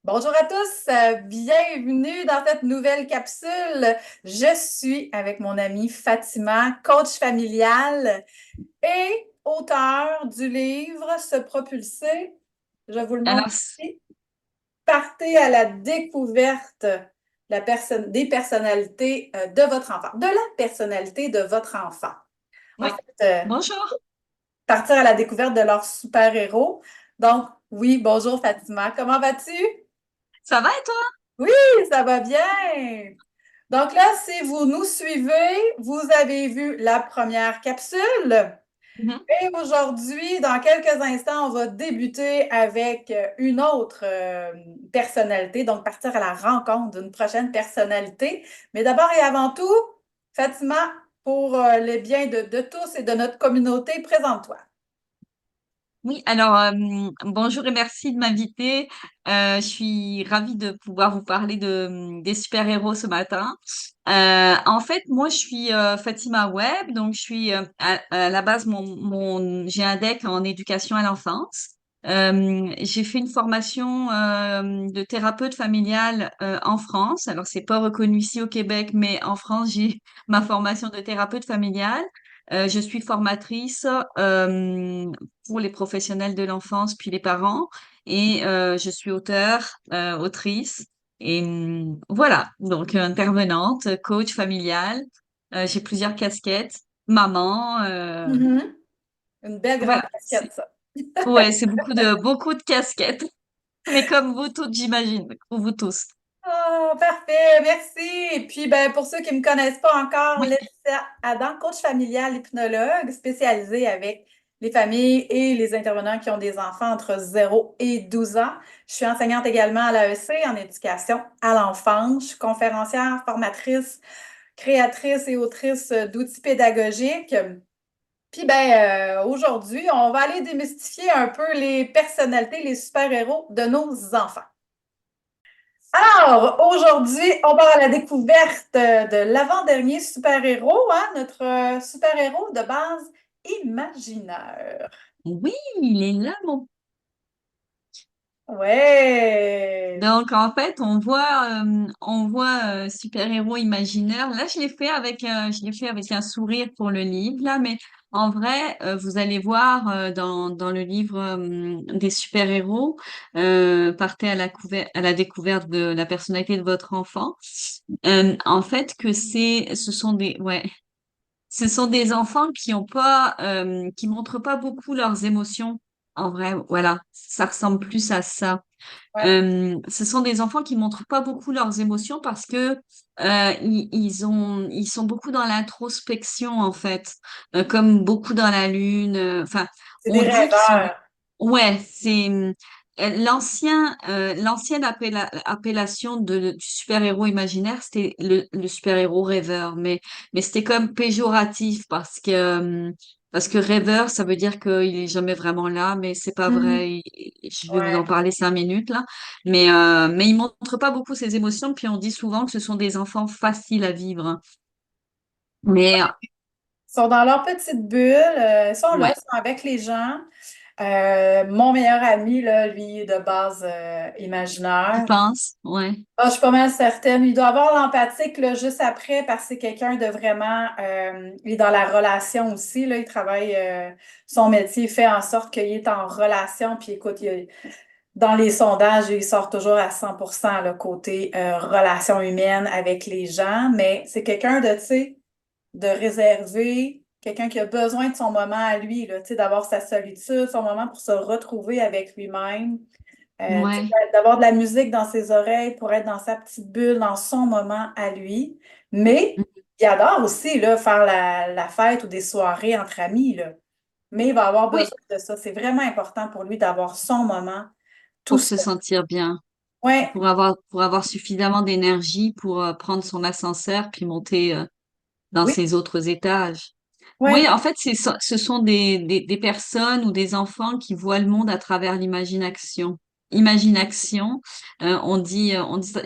Bonjour à tous, bienvenue dans cette nouvelle capsule. Je suis avec mon amie Fatima, coach familial et auteur du livre Se propulser. Je vous le montre Alors, ici. Partez à la découverte des personnalités de votre enfant, de la personnalité de votre enfant. En oui. fait, Bonjour. partir à la découverte de leur super-héros. Donc, oui, bonjour Fatima, comment vas-tu? Ça va et toi? Oui, ça va bien. Donc là, si vous nous suivez, vous avez vu la première capsule. Mhm. Et aujourd'hui, dans quelques instants, on va débuter avec une autre personnalité, donc partir à la rencontre d'une prochaine personnalité. Mais d'abord et avant tout, Fatima, pour le bien de tous et de notre communauté, présente-toi. Oui, alors bonjour et merci de m'inviter. Je suis ravie de pouvoir vous parler des super-héros ce matin. En fait, moi, je suis Fatima Webb, donc je suis à la base j'ai un DEC en éducation à l'enfance. J'ai fait une formation de thérapeute familiale en France. Alors, c'est pas reconnu ici au Québec, mais en France, j'ai ma formation de thérapeute familiale. Je suis formatrice pour les professionnels de l'enfance puis les parents et je suis autrice et voilà, donc intervenante, coach familial. J'ai plusieurs casquettes, maman, Mhm. Une belle grande voilà. casquette, ça. Ouais, c'est beaucoup de casquettes, mais comme vous toutes, j'imagine, ou vous tous. Oh, parfait, merci. Et puis, ben, pour ceux qui ne me connaissent pas encore, Oui. Laetitia Adam, coach familial hypnologue spécialisée avec les familles et les intervenants qui ont des enfants entre 0 et 12 ans. Je suis enseignante également à l'AEC en éducation à l'enfance. Je suis conférencière, formatrice, créatrice et autrice d'outils pédagogiques. Puis, ben, aujourd'hui, on va aller démystifier un peu les personnalités, les super-héros de nos enfants. Alors, aujourd'hui, on part à la découverte de l'avant-dernier super-héros, hein, notre super-héros de base imaginaire. Oui, il est là, mon. Ouais. Donc en fait, on voit super-héros imaginaire. Là, je l'ai fait avec un sourire pour le livre là, mais en vrai, vous allez voir dans le livre des super-héros, partez à la découverte de la personnalité de votre enfant. En fait, ce sont des enfants qui montrent pas beaucoup leurs émotions. En vrai, voilà, ça ressemble plus à ça. Ouais. Ce sont des enfants qui montrent pas beaucoup leurs émotions parce que ils sont beaucoup dans l'introspection en fait, comme beaucoup dans la lune. Enfin, C'est des on dit qu'ils sont. rêveurs. Ouais, c'est l'ancienne appellation du super-héros imaginaire, c'était le super-héros rêveur, mais c'était comme péjoratif parce que rêveur, ça veut dire qu'il est jamais vraiment là, mais c'est pas Mhm. vrai. Je vais vous en Ouais. parler 5 minutes là, mais il montre pas beaucoup ses émotions. Puis on dit souvent que ce sont des enfants faciles à vivre. Mais Ils sont dans leur petite bulle, ils sont là, ouais, ils sont avec les gens. Mon meilleur ami, là, lui, est de base tu imaginaire. penses, ouais, Ah, je suis pas mal certaine. Il doit avoir l'empathique là, juste après parce que c'est quelqu'un de vraiment. Il est dans la relation aussi. Là, il travaille. Son métier fait en sorte qu'il est en relation. Puis écoute, dans les sondages, il sort toujours à 100% le côté relation humaine avec les gens. Mais c'est quelqu'un de, tu sais, de réservé, quelqu'un qui a besoin de son moment à lui, là, tu sais, d'avoir sa solitude, son moment pour se retrouver avec lui-même. Tu sais, ouais, d'avoir de la musique dans ses oreilles pour être dans sa petite bulle, dans son moment à lui. Mais il adore aussi là, faire la fête ou des soirées entre amis, là. Mais il va avoir oui, besoin de ça. C'est vraiment important pour lui d'avoir son moment tout pour se seul. sentir bien. Ouais. Pour avoir suffisamment d'énergie pour prendre son ascenseur puis monter dans Oui, ses autres étages. Oui, ouais. en fait, ce sont des personnes ou des enfants qui voient le monde à travers l'imagination. Imagination, on dit ça,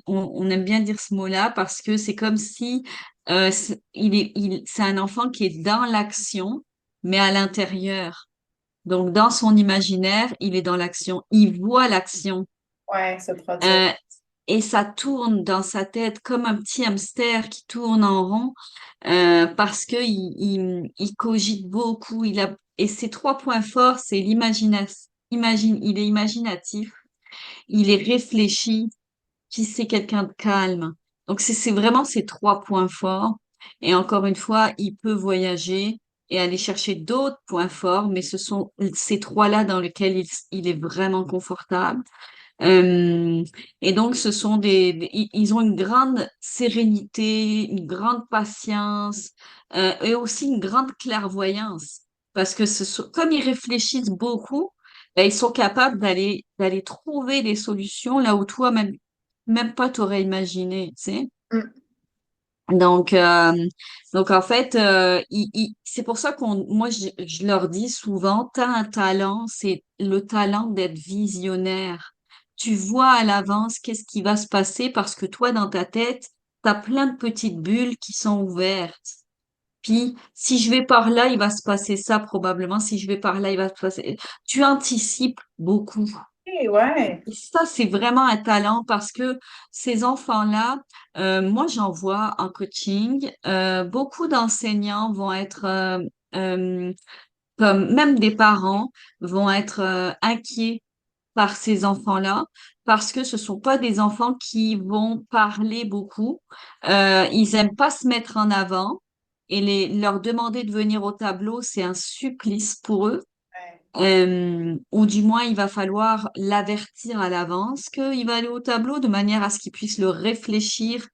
on aime bien dire ce mot-là parce que c'est comme si c'est un enfant qui est dans l'action, mais à l'intérieur. Donc, dans son imaginaire, il est dans l'action. Il voit l'action. Ouais, se produire. Euh, et ça tourne dans sa tête comme un petit hamster qui tourne en rond parce que il cogite beaucoup. Et ses trois points forts, c'est l'imagination. Il est imaginatif, il est réfléchi, puis c'est quelqu'un de calme. Donc c'est vraiment ces trois points forts. Et encore une fois, il peut voyager et aller chercher d'autres points forts, mais ce sont ces trois-là dans lesquels il est vraiment confortable. Euh, et donc, ils ont une grande sérénité, une grande patience, et aussi une grande clairvoyance. Parce que comme ils réfléchissent beaucoup, ben, ils sont capables d'aller trouver des solutions là où toi, même pas t'aurais imaginé, tu sais. Mm. Donc, en fait, c'est pour ça moi, je leur dis souvent, t'as un talent, c'est le talent d'être visionnaire. Tu vois à l'avance qu'est-ce qui va se passer parce que toi, dans ta tête, t'as plein de petites bulles qui sont ouvertes. Puis, si je vais par là, il va se passer ça probablement. Si je vais par là, il va se passer. Tu anticipes beaucoup. Eh ouais. Et ça, c'est vraiment un talent parce que ces enfants-là, moi, j'en vois en coaching, beaucoup d'enseignants vont être, comme même des parents, vont être inquiets par ces enfants-là parce que ce sont pas des enfants qui vont parler beaucoup. Ils aiment pas se mettre en avant et leur demander de venir au tableau, c'est un supplice pour eux. Ouais. Ou du moins, il va falloir l'avertir à l'avance qu'il va aller au tableau de manière à ce qu'il puisse le réfléchir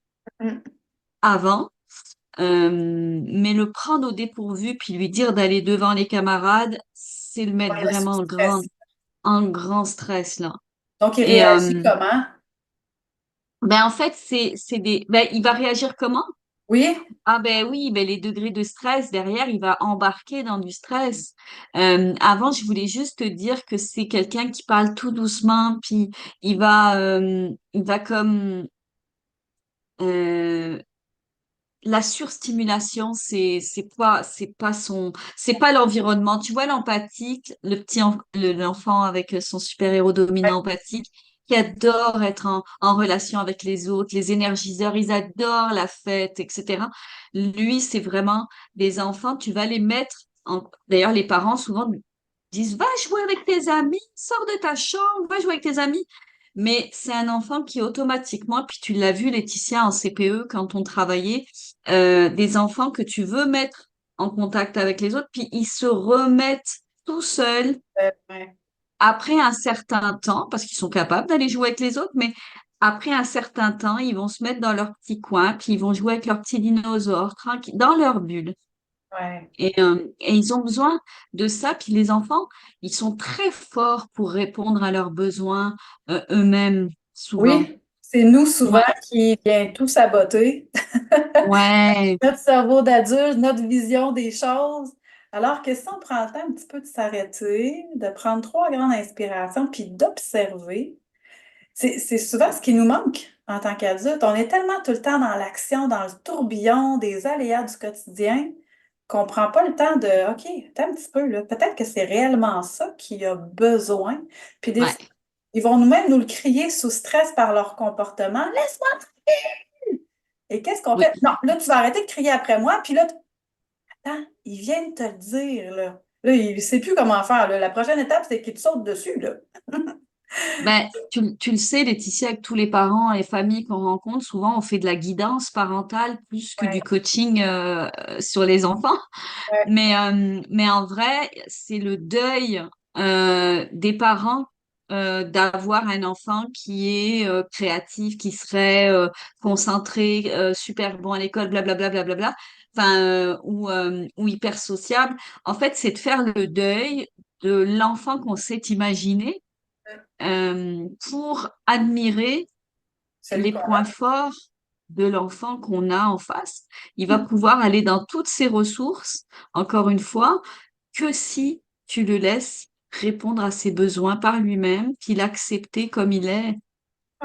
Mm. avant. Mais le prendre au dépourvu puis lui dire d'aller devant les camarades, c'est le mettre Ouais, le vraiment sous-stress. en grand stress là. Donc, il Et réagit comment? ben en fait, ben il va réagir comment? Oui? Ah ben oui, ben les degrés de stress derrière, il va embarquer dans du stress. Avant, je voulais juste te dire que c'est quelqu'un qui parle tout doucement, puis il va comme euh, la surstimulation, c'est pas l'environnement. Tu vois l'empathique, l'enfant avec son super-héros Ouais. dominant empathique, qui adore être en relation avec les autres, les énergiseurs, ils adorent la fête, etc. Lui, c'est vraiment des enfants, tu vas les mettre d'ailleurs, les parents souvent disent, va jouer avec tes amis, sors de ta chambre, va jouer avec tes amis. Mais c'est un enfant qui automatiquement, puis tu l'as vu, Laetitia, en CPE, quand on travaillait, des enfants que tu veux mettre en contact avec les autres, puis ils se remettent tout seuls Ouais. après un certain temps, parce qu'ils sont capables d'aller jouer avec les autres, mais après un certain temps, ils vont se mettre dans leur petit coin, puis ils vont jouer avec leurs petits dinosaures, tranquille, dans leur bulle. Ouais. Et ils ont besoin de ça. Puis les enfants, ils sont très forts pour répondre à leurs besoins eux-mêmes, souvent. Oui, c'est nous souvent Ouais, qui vient tout saboter. ouais, Notre cerveau d'adulte, notre vision des choses. Alors que si on prend le temps un petit peu de s'arrêter, de prendre trois grandes inspirations, puis d'observer, c'est souvent ce qui nous manque en tant qu'adulte. On est tellement tout le temps dans l'action, dans le tourbillon des aléas du quotidien, qu'on ne prend pas le temps de, OK, attends un petit peu, là, peut-être que c'est réellement ça qu'il a besoin. Puis des ouais, fois, ils vont nous-mêmes nous le crier sous stress par leur comportement. Laisse-moi tranquille! Et qu'est-ce qu'on oui. fait? Non, là, tu vas arrêter de crier après moi, puis là, attends, ils viennent te le dire, là. Là, il ne sait plus comment faire, là. La prochaine étape, c'est qu'il te saute dessus, là. Ben, tu le sais, Laetitia, avec tous les parents et familles qu'on rencontre, souvent on fait de la guidance parentale plus que Ouais, du coaching sur les enfants. ouais, Mais en vrai, c'est le deuil des parents d'avoir un enfant qui est créatif, qui serait concentré, super bon à l'école, blablabla, blablabla, enfin, ou hyper sociable. En fait, c'est de faire le deuil de l'enfant qu'on s'est imaginé pour admirer celui les qu'on points a. forts de l'enfant qu'on a en face. Il va pouvoir aller dans toutes ses ressources, encore une fois, que si tu le laisses répondre à ses besoins par lui-même, qu'il accepte comme il est.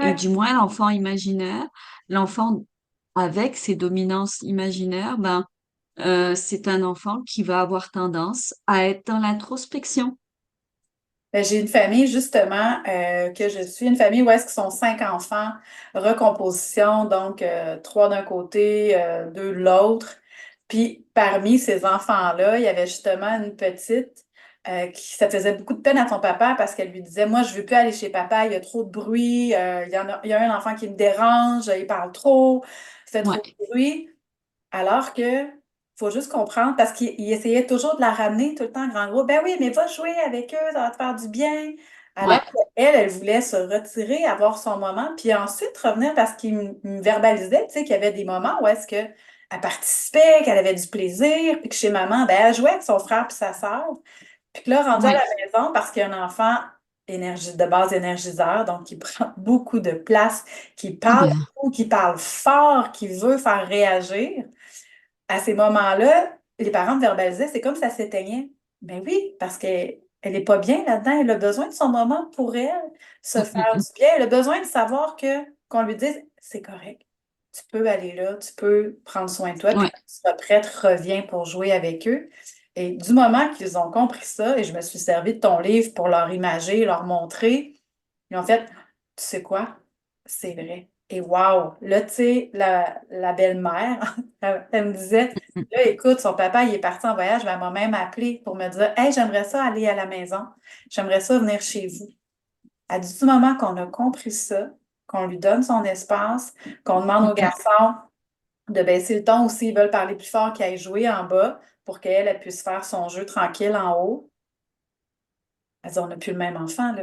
Et Ouais. du moins, l'enfant imaginaire, l'enfant avec ses dominances imaginaires, ben, c'est un enfant qui va avoir tendance à être dans l'introspection. Ben, j'ai une famille, justement, que je suis, une famille où est-ce qu'ils sont 5 enfants, recomposition, donc trois d'un côté, deux de l'autre. Puis parmi ces enfants-là, il y avait justement une petite qui ça faisait beaucoup de peine à son papa parce qu'elle lui disait, moi, je veux plus aller chez papa, il y a trop de bruit, il y a un enfant qui me dérange, il parle trop, il fait trop Ouais. de bruit. Alors que faut juste comprendre, parce qu'il essayait toujours de la ramener tout le temps, grand gros. Ben oui, mais va jouer avec eux, ça va te faire du bien. Alors Ouais. qu'elle, elle voulait se retirer, avoir son moment, puis ensuite revenir parce qu'il me verbalisait, tu sais, qu'il y avait des moments où est-ce qu'elle participait, qu'elle avait du plaisir, puis que chez maman, ben, elle jouait avec son frère puis sa sœur. Puis que là, rendu à la Ouais. maison, parce qu'il y a un enfant de base énergiseur, donc qui prend beaucoup de place, qui Ah parle ben, beaucoup, qui parle fort, qui veut faire réagir à ces moments-là, les parents me verbalisaient, c'est comme ça s'éteignait. Ben oui, parce qu'elle n'est pas bien là-dedans. Elle a besoin de son moment pour elle, se faire du bien. Elle a besoin de savoir qu'on lui dise, c'est correct. Tu peux aller là, tu peux prendre soin de toi, puis ouais. quand tu seras prête, reviens pour jouer avec eux. Et du moment qu'ils ont compris ça, et je me suis servi de ton livre pour leur imager, leur montrer, ils ont fait, tu sais quoi? C'est vrai. Et wow! Là, tu sais, la belle-mère, elle me disait, là, écoute, son papa, il est parti en voyage, mais elle m'a même appelé pour me dire, hey, j'aimerais ça aller à la maison. J'aimerais ça venir chez vous. Elle dit, du moment qu'on a compris ça, qu'on lui donne son espace, qu'on demande aux garçons de baisser le ton ou s'ils veulent parler plus fort, qu'ils aillent jouer en bas pour qu'elle elle puisse faire son jeu tranquille en haut. Elle dit, on n'a plus le même enfant, là.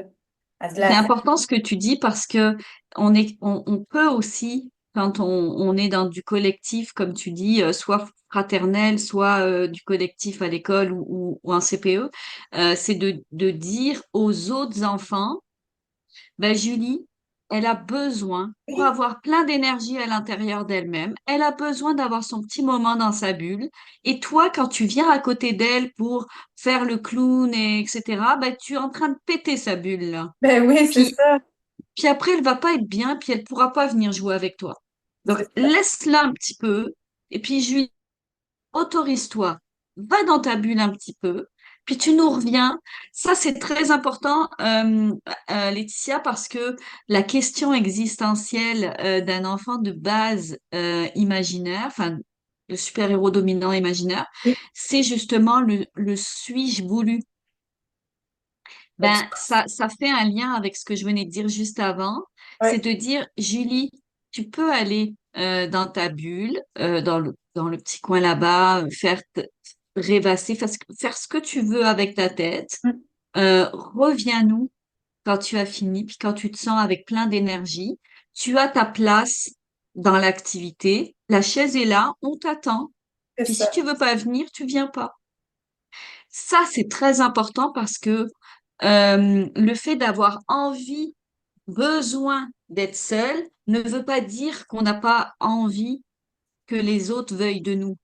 Elle dit, C'est la important ce que tu dis parce que on peut aussi, quand on est dans du collectif, comme tu dis, soit fraternel, soit du collectif à l'école ou un CPE, c'est de dire aux autres enfants, ben Julie, elle a besoin, pour fille, avoir plein d'énergie à l'intérieur d'elle-même, elle a besoin d'avoir son petit moment dans sa bulle. Et toi, quand tu viens à côté d'elle pour faire le clown, etc., ben, tu es en train de péter sa bulle, là. ben oui, c'est Puis, ça. puis après, elle va pas être bien, puis elle pourra pas venir jouer avec toi. Donc, C'est ça. laisse-la un petit peu, et puis je lui autorise-toi, va dans ta bulle un petit peu, puis tu nous reviens. Ça, c'est très important, Laetitia, parce que la question existentielle d'un enfant de base imaginaire, enfin, le super-héros dominant imaginaire, Oui. c'est justement le suis-je voulu? Ben, Ben, ça fait un lien avec ce que je venais de dire juste avant. C'est ouais, de dire, Julie, tu peux aller dans ta bulle, dans le petit coin là-bas, rêvasser, faire ce que tu veux avec ta tête. mm, Reviens-nous quand tu as fini, puis quand tu te sens avec plein d'énergie. Tu as ta place dans l'activité. La chaise est là, on t'attend. c'est Puis si ça. tu veux pas venir, tu viens pas. Ça, c'est très important parce que le fait d'avoir envie, besoin d'être seul, ne veut pas dire qu'on n'a pas envie que les autres veuillent de nous.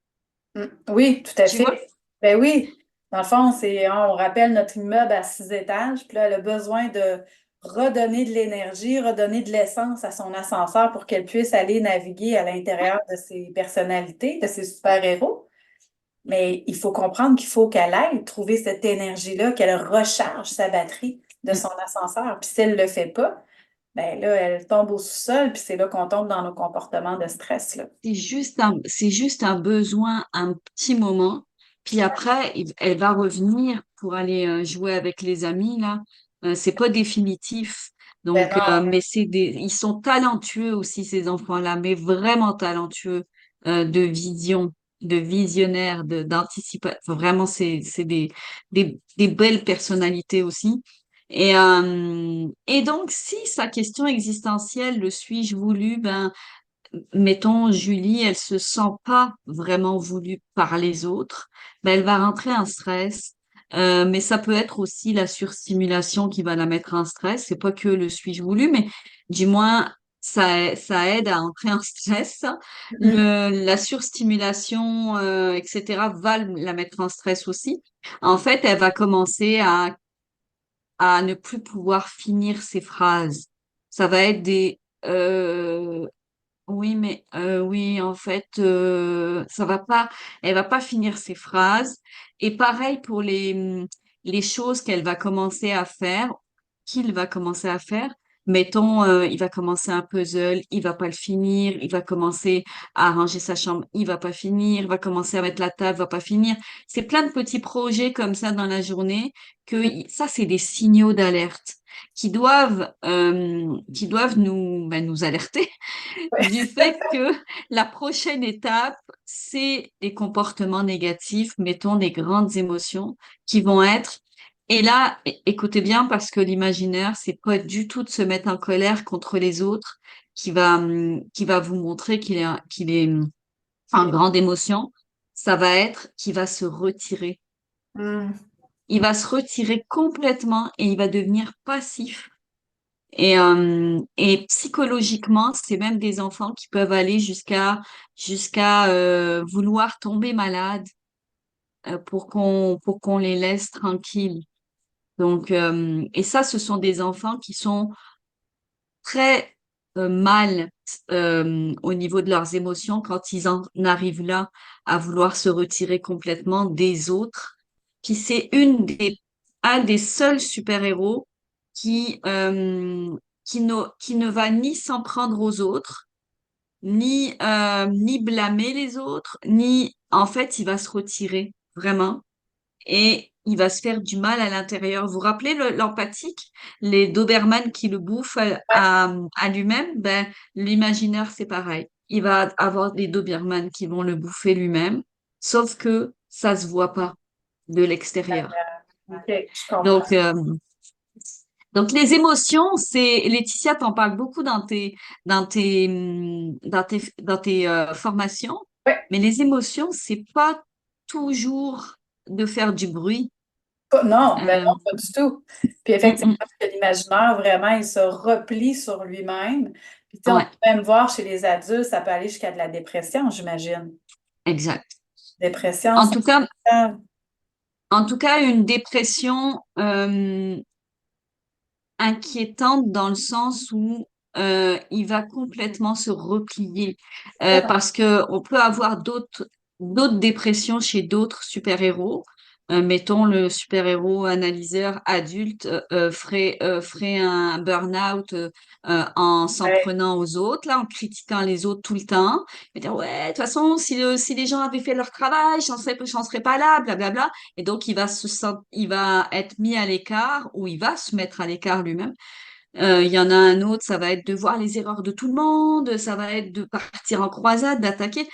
Mm. Oui, tout à Tu vois? fait. Ben oui. Dans le fond, on rappelle notre immeuble à 6 étages, puis là, elle a besoin de redonner de l'énergie, redonner de l'essence à son ascenseur pour qu'elle puisse aller naviguer à l'intérieur de ses personnalités, de ses super-héros. Mais il faut comprendre qu'il faut qu'elle aille trouver cette énergie-là, qu'elle recharge sa batterie de Mm. son ascenseur. Puis si elle ne le fait pas, ben là, elle tombe au sous-sol, puis c'est là qu'on tombe dans nos comportements de stress, là. C'est juste un besoin, un petit moment. Puis après, elle va revenir pour aller jouer avec les amis, là. C'est pas définitif. Ben Donc, non. mais ils sont talentueux aussi, ces enfants-là, mais vraiment talentueux de vision, de visionnaire, d'anticipation. Vraiment, c'est des belles personnalités aussi. Et donc, si sa question existentielle, le suis-je voulu, ben, mettons, Julie, elle se sent pas vraiment voulue par les autres, ben, elle va rentrer en stress. Mais ça peut être aussi la surstimulation qui va la mettre en stress. C'est pas que le suis-je voulu, mais du moins, ça aide à entrer en stress. Mm. La surstimulation, etc., va la mettre en stress aussi. En fait, elle va commencer à ne plus pouvoir finir ses phrases. Ça va être oui, mais oui, en fait, ça va pas, elle va pas finir ses phrases. Et pareil pour les choses qu'elle va commencer à faire, qu'il va commencer à faire. Mettons, il va commencer un puzzle, il va pas le finir, il va commencer à arranger sa chambre, il va pas finir, il va commencer à mettre la table, va pas finir. C'est plein de petits projets comme ça dans la journée ça, c'est des signaux d'alerte qui doivent nous alerter du fait que la prochaine étape, c'est des comportements négatifs, mettons des grandes émotions qui vont être. Et là, écoutez bien parce que l'imaginaire, c'est pas du tout de se mettre en colère contre les autres qui va vous montrer qu'il est en grande émotion. Ça va être qu'il va se retirer. Hmm. Il va se retirer complètement et il va devenir passif. Et psychologiquement, c'est même des enfants qui peuvent aller jusqu'à vouloir tomber malades pour qu'on les laisse tranquilles. Donc et ça, ce sont des enfants qui sont très mal au niveau de leurs émotions quand ils en arrivent là à vouloir se retirer complètement des autres. Puis c'est un des seuls super-héros qui, qui ne va ni s'en prendre aux autres, ni blâmer les autres, ni en fait il va se retirer vraiment et il va se faire du mal à l'intérieur. Vous vous rappelez l'empathique, les Doberman qui le bouffent Ouais, à lui-même? Ben, l'imaginaire, c'est pareil. Il va avoir des Doberman qui vont le bouffer lui-même, sauf que ça se voit pas de l'extérieur. OK, je comprends. Donc, donc les émotions, Laetitia t'en parle beaucoup dans tes formations, Ouais. mais les émotions, c'est pas toujours de faire du bruit. Non, ben Euh, non, pas du tout. Puis mm, effectivement, mm. que l'imaginaire, vraiment, il se replie sur lui-même. Puis tu sais, on Ouais, peut même voir chez les adultes, ça peut aller jusqu'à de la dépression, j'imagine. exact. Dépression, En ça. tout cas, une dépression inquiétante dans le sens où il va complètement se replier parce que on peut avoir d'autres dépressions chez d'autres super-héros. Mettons le super-héros analyseur adulte ferait un burn-out en s'en Ouais, prenant aux autres, là, en critiquant les autres tout le temps. Et dire ouais, de toute façon, si les gens avaient fait leur travail, j'en serais pas là, blablabla. Et donc il va être mis à l'écart ou il va se mettre à l'écart lui-même. Il y en a un autre, ça va être de voir les erreurs de tout le monde, ça va être de partir en croisade, d'attaquer.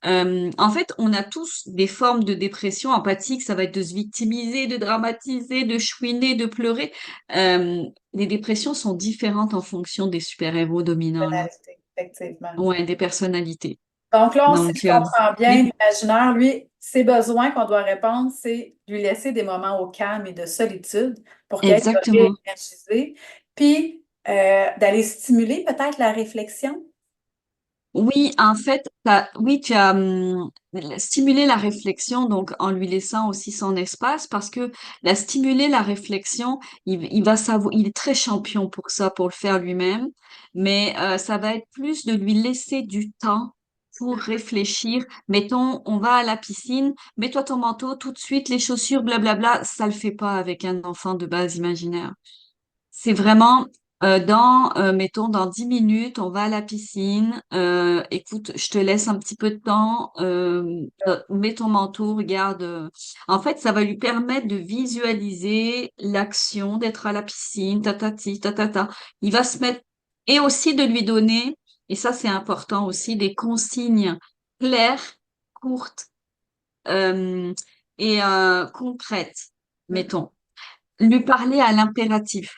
En fait, on a tous des formes de dépression empathique, ça va être de se victimiser, de dramatiser, de chouiner, de pleurer. Euh, les dépressions sont différentes en fonction des super-héros dominants, là. pénalité, effectivement. Ouais, des personnalités. Donc là, si Donc, je comprends bien, oui, l'imaginaire, lui, ses besoins qu'on doit répondre, c'est lui laisser des moments au calme et de solitude pour qu'il soit exactement. réénergisé, puis d'aller stimuler peut-être la réflexion. Oui, en fait, oui, tu as stimulé la réflexion, donc en lui laissant aussi son espace, parce que stimuler la réflexion, il va savoir, il est très champion pour ça, pour le faire lui-même, mais ça va être plus de lui laisser du temps pour réfléchir. Mettons, on va à la piscine, mets-toi ton manteau, tout de suite les chaussures, blablabla, ça le fait pas avec un enfant de base imaginaire. C'est vraiment mettons, dans 10 minutes, on va à la piscine. Écoute, je te laisse un petit peu de temps. Mets ton manteau, regarde. En fait, ça va lui permettre de visualiser l'action d'être à la piscine, tatati, tatata. Il va se mettre et aussi de lui donner, et ça c'est important aussi, des consignes claires, courtes euh, et concrètes. Mm. Mettons, lui parler à l'impératif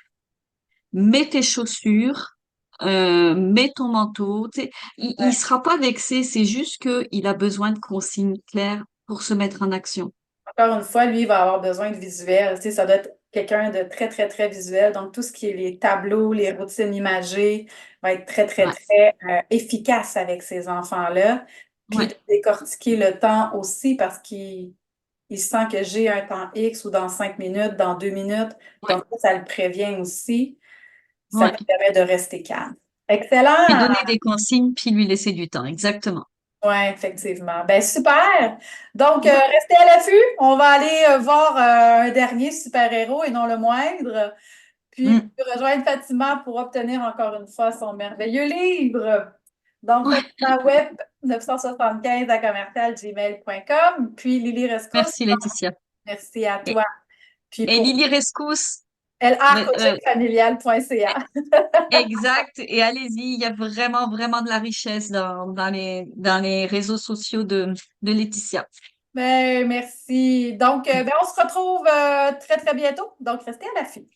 mets tes chaussures, mets ton manteau. Tu sais, il Ouais. sera pas vexé, c'est juste que il a besoin de consignes claires pour se mettre en action. Encore une fois, lui, il va avoir besoin de visuel. Tu sais, ça doit être quelqu'un de très, très, très visuel. Donc, tout ce qui est les tableaux, les routines imagées, va être très, très, Ouais, très efficace avec ces enfants-là. Puis, ouais, de décortiquer le temps aussi parce qu'il sent que j'ai un temps X ou dans 5 minutes, dans 2 minutes. ouais, Donc, ça le prévient aussi. Ça ouais. lui permet de rester calme. Lui Excellent! donner des consignes, puis lui laisser du temps, exactement. Oui, effectivement. Ben super. Donc, Ouais. restez à l'affût. On va aller voir un dernier super-héros et non le moindre. Puis, Mm. rejoindre Fatima pour obtenir encore une fois son merveilleux livre. Donc, Ouais. Fatima Web 975 à commercial gmail.com. Puis, Lily Rescousse, Merci Laetitia. merci à Et, toi. Puis, et pour Lily Rescousse, mais, lrcoachingfamilial.ca. exact. Et allez-y, il y a vraiment, vraiment de la richesse dans les réseaux sociaux de Laetitia. Ben, merci. Donc, ben, on se retrouve très, très bientôt. Donc, restez à l'affût.